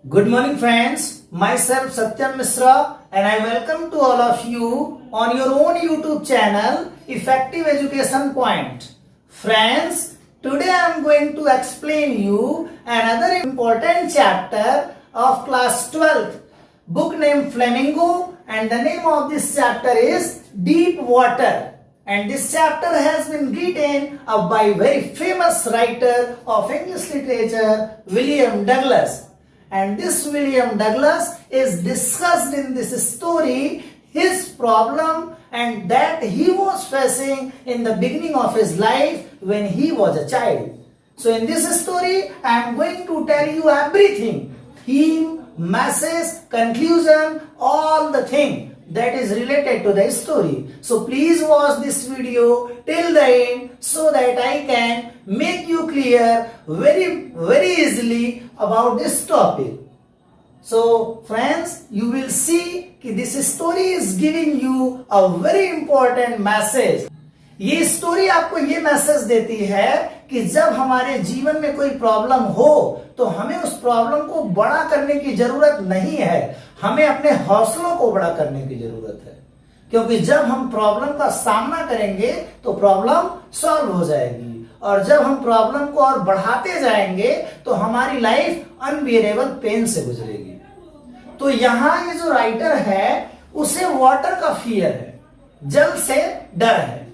Good morning friends, myself Satyam Misra and I welcome to all of you on your own YouTube channel Effective Education Point. Friends, today I am going to explain you another important chapter of class 12th, book named Flamingo, and the name of this chapter is Deep Water. And this chapter has been written by very famous writer of English literature, William Douglas. And this William Douglas is discussed in this story his problem and that he was facing in the beginning of his life when he was a child. So in this story I am going to tell you everything, theme, message, conclusion, all the thing that is related to the story. So please watch this video till the end so that I can make you clear very easily about this topic. So friends, you will see कि this story is giving you a very important message. ये story आपको ये message देती है कि जब हमारे जीवन में कोई प्रॉब्लम हो तो हमें उस प्रॉब्लम को बड़ा करने की जरूरत नहीं है, हमें अपने हौसलों को बड़ा करने की जरूरत है। क्योंकि जब हम प्रॉब्लम का सामना करेंगे तो प्रॉब्लम सॉल्व हो जाएगी और जब हम प्रॉब्लम को और बढ़ाते जाएंगे तो हमारी लाइफ अनबियरेबल पेन से गुजरेगी। तो यहाँ ये जो राइटर है उसे वाटर का फियर है, जल से डर है।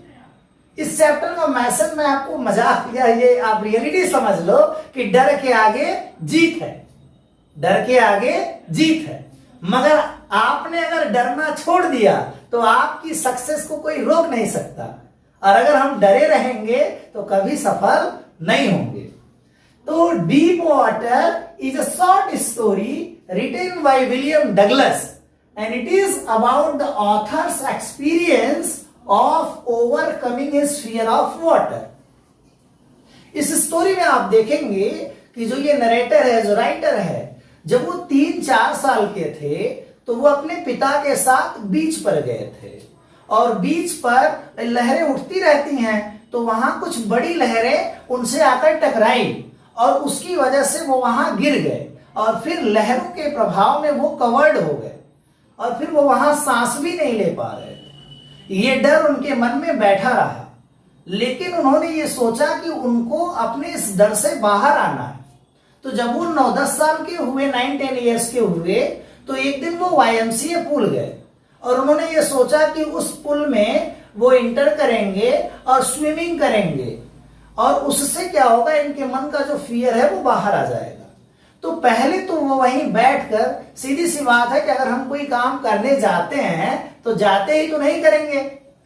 इस चैप्टर का मैसेज में आपको मजाक या ये आप रियलिटी समझ लो कि डर के आगे जीत है, डर के आगे जीत है। मगर आपने अगर डरना छोड़ दिया तो आपकी सक्सेस को कोई रोक नहीं सकता और अगर हम डरे रहेंगे तो कभी सफल नहीं होंगे। तो deep water is a short story written by William Douglas and it is about the author's experience of overcoming his fear of water. इस स्टोरी में आप देखेंगे कि जो ये नरेटर है, जो राइटर है, जब वो 3-4 साल के थे तो वो अपने पिता के साथ बीच पर गए थे और बीच पर लहरें उठती रहती हैं तो वहां कुछ बड़ी लहरें उनसे आकर टकराई और उसकी वजह से वो वहां गिर गए और फिर लहरों के प्रभाव में वो कवर्ड हो गए और फिर वो वहां सांस भी नहीं ले पा रहे थे। ये डर उनके मन में बैठा रहा, लेकिन उन्होंने ये सोचा कि उनको अपने इस डर से बाहर आना है। तो जब वो 9-10 साल के हुए, 9-10 ईयर्स के हुए, तो एक दिन वो YMCA पूल गए और उन्होंने ये सोचा कि उस पुल में वो इंटर करेंगे और स्विमिंग करेंगे और उससे क्या होगा, इनके मन का जो फियर है वो बाहर आ जाएगा। तो पहले तो वो वहीं बैठकर, सीधी सी बात है कि अगर हम कोई काम करने जाते हैं तो जाते ही तो नहीं करेंगे,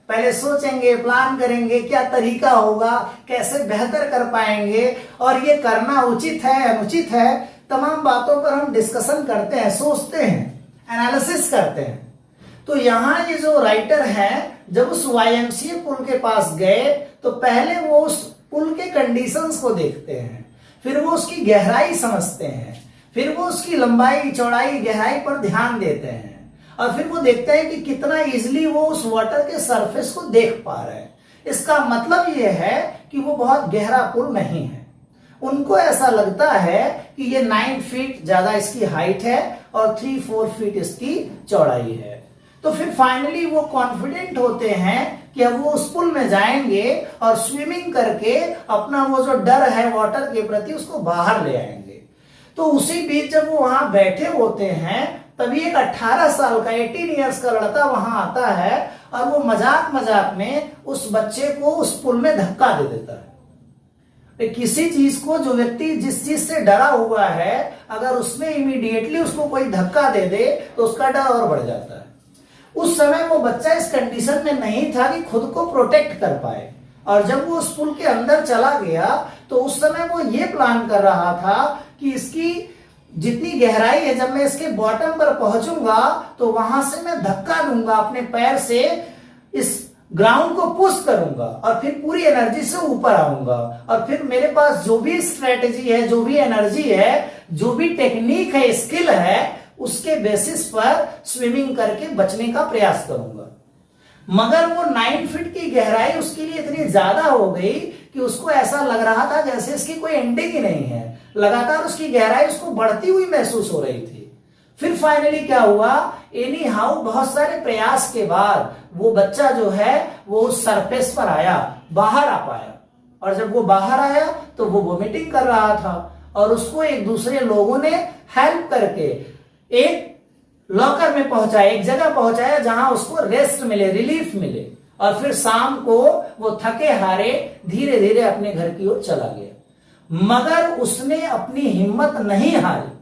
पहले सोचेंगे, प्लान करेंगे क्या तरीका होगा, कैसे बेहतर कर पाएंगे और ये करना उचित है अनुचित है, तमाम बातों पर हम डिस्कशन करते हैं, सोचते हैं, एनालिसिस करते हैं। तो यहाँ ये जो राइटर है जब उस YMCA पुल के पास गए तो पहले वो उस पुल के कंडीशंस को देखते हैं, फिर वो उसकी गहराई समझते हैं, फिर वो उसकी लंबाई, चौड़ाई, गहराई पर ध्यान देते हैं और फिर वो देखते हैं कि कितना इजीली वो उस वाटर के सरफेस को देख पा रहे हैं। इसका मतलब ये है कि वो बहुत गहरा पुल नहीं है। उनको ऐसा लगता है कि ये 9 फीट ज्यादा इसकी हाइट है और 3-4 फीट इसकी चौड़ाई है। तो फिर फाइनली वो कॉन्फिडेंट होते हैं कि अब वो उस पुल में जाएंगे और स्विमिंग करके अपना वो जो डर है वाटर के प्रति उसको बाहर ले आएंगे। तो उसी बीच जब वो वहां बैठे होते हैं तभी एक 18 साल का 18 इयर्स का लड़का वहां आता है और वो मजाक में उस बच्चे को उस पुल में धक्का दे देता है। किसी चीज को, जो व्यक्ति जिस चीज से डरा हुआ है, अगर उसमें इमीडिएटली उसको कोई धक्का दे दे तो उसका डर और बढ़ जाता है। उस समय वो बच्चा इस कंडीशन में नहीं था कि खुद को प्रोटेक्ट कर पाए और जब वो उस पुल के अंदर चला गया तो उस समय वो ये प्लान कर रहा था कि इसकी जितनी गहराई है, जब मैं इसके बॉटम पर पहुंचूंगा तो वहां से मैं धक्का दूंगा, अपने पैर से इस ग्राउंड को पुश करूंगा और फिर पूरी एनर्जी से ऊपर आऊंगा और फिर मेरे पास जो भी स्ट्रेटेजी है, जो भी एनर्जी है, जो भी टेक्निक है, स्किल है, उसके बेसिस पर स्विमिंग करके बचने का प्रयास करूंगा। मगर वो 9 फीट की गहराई उसके लिए इतनी ज्यादा हो गई कि कि उसको ऐसा लग रहा था जैसे इसकी कोई एंडिंग ही नहीं है, लगातार उसकी गहराई उसको बढ़ती हुई महसूस हो रही थी। फिर फाइनली क्या हुआ, एनी हाउ बहुत सारे प्रयास के बाद वो बच्चा जो है वो सरफेस पर आया, बाहर आ पाया। और जब वो बाहर आया तो वो वोमिटिंग कर रहा था और उसको एक दूसरे लोगों ने हेल्प करके एक लॉकर में पहुंचाया, एक जगह पहुंचाया जहां उसको रेस्ट मिले, रिलीफ मिले। और फिर शाम को वो थके हारे धीरे धीरे अपने घर की ओर चला गया, मगर उसने अपनी हिम्मत नहीं हारी।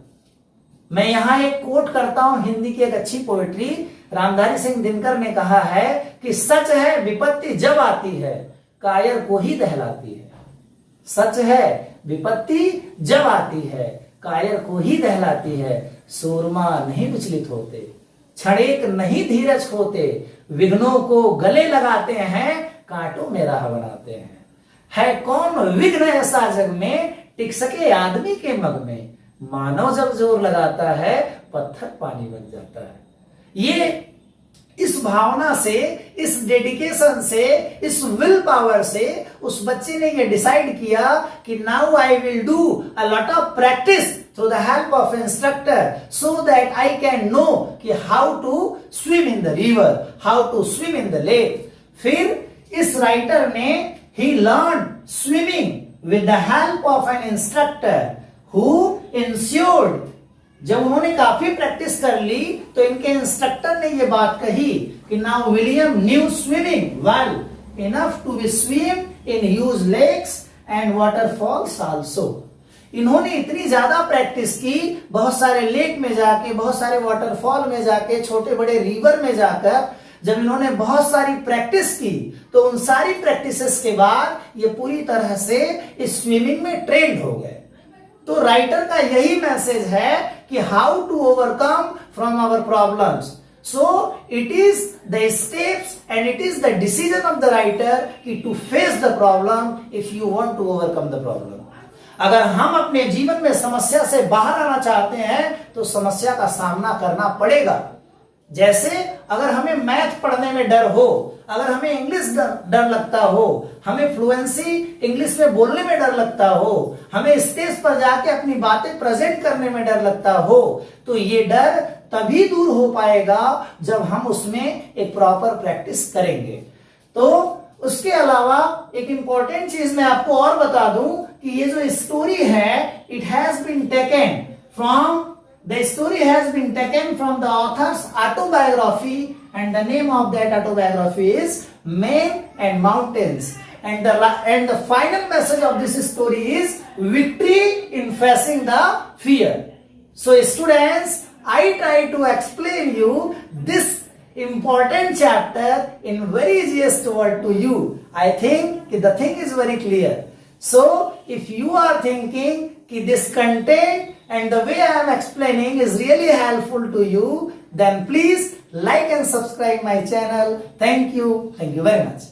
मैं यहां एक कोट करता हूं, हिंदी की एक अच्छी पोएट्री, रामधारी सिंह दिनकर ने कहा है कि सच है विपत्ति जब आती है कायर को ही दहलाती है। सच है विपत्ति जब आती है कायर को ही दहलाती है। सूरमा नहीं विचलित होते, क्षणिक नहीं धीरज खोते, विघ्नों को गले लगाते हैं, कांटों में राह बनाते हैं। है कौन विघ्न ऐसा जग में, टिक सके आदमी के मग में, मानव जब जोर लगाता है पत्थर पानी बन जाता है। ये इस भावना से, इस डेडिकेशन से, इस विल पावर से उस बच्चे ने ये डिसाइड किया कि now I will do a lot of practice through the help of instructor so that I can know कि how to swim in the river, how to swim in the lake. फिर इस writer ने ही learn swimming with the help of an instructor who ensured. जब उन्होंने काफी practice कर ली तो इनके इंस्ट्रक्टर ने यह बात कही कि now William knew swimming well enough to be swim in huge lakes and waterfalls also. इन्होंने इतनी ज्यादा प्रैक्टिस की, बहुत सारे लेक में जाके, बहुत सारे वाटरफॉल में जाके, छोटे बड़े रिवर में जाकर जब इन्होंने बहुत सारी प्रैक्टिस की तो उन सारी प्रैक्टिसेस के बाद ये पूरी तरह से इस स्विमिंग में ट्रेंड हो गए। तो राइटर का यही मैसेज है कि how to overcome from our problems. So it is the steps and it is the decision of the writer कि to face the problem if you want to overcome the problem. अगर हम अपने जीवन में समस्या से बाहर आना चाहते हैं तो समस्या का सामना करना पड़ेगा। जैसे अगर हमें मैथ पढ़ने में डर हो, अगर हमें इंग्लिश डर लगता हो, हमें फ्लुएंसी इंग्लिश में बोलने में डर लगता हो, हमें स्टेज पर जाके अपनी बातें प्रेजेंट करने में डर लगता हो, तो ये डर तभी दूर हो पाएगा जब हम उसमें एक प्रॉपर प्रैक्टिस करेंगे। तो उसके अलावा एक इंपॉर्टेंट चीज मैं आपको और बता दूं कि ये जो स्टोरी है it has been taken from The story has been taken from the author's autobiography and the name of that autobiography is Men and Mountains. And the final message of this story is victory in facing the fear. So students, I try to explain you this important chapter in very easiest word to you. I think the thing is very clear. So if you are thinking कि this content and the way I am explaining is really helpful to you, then please like and subscribe my channel. Thank you very much.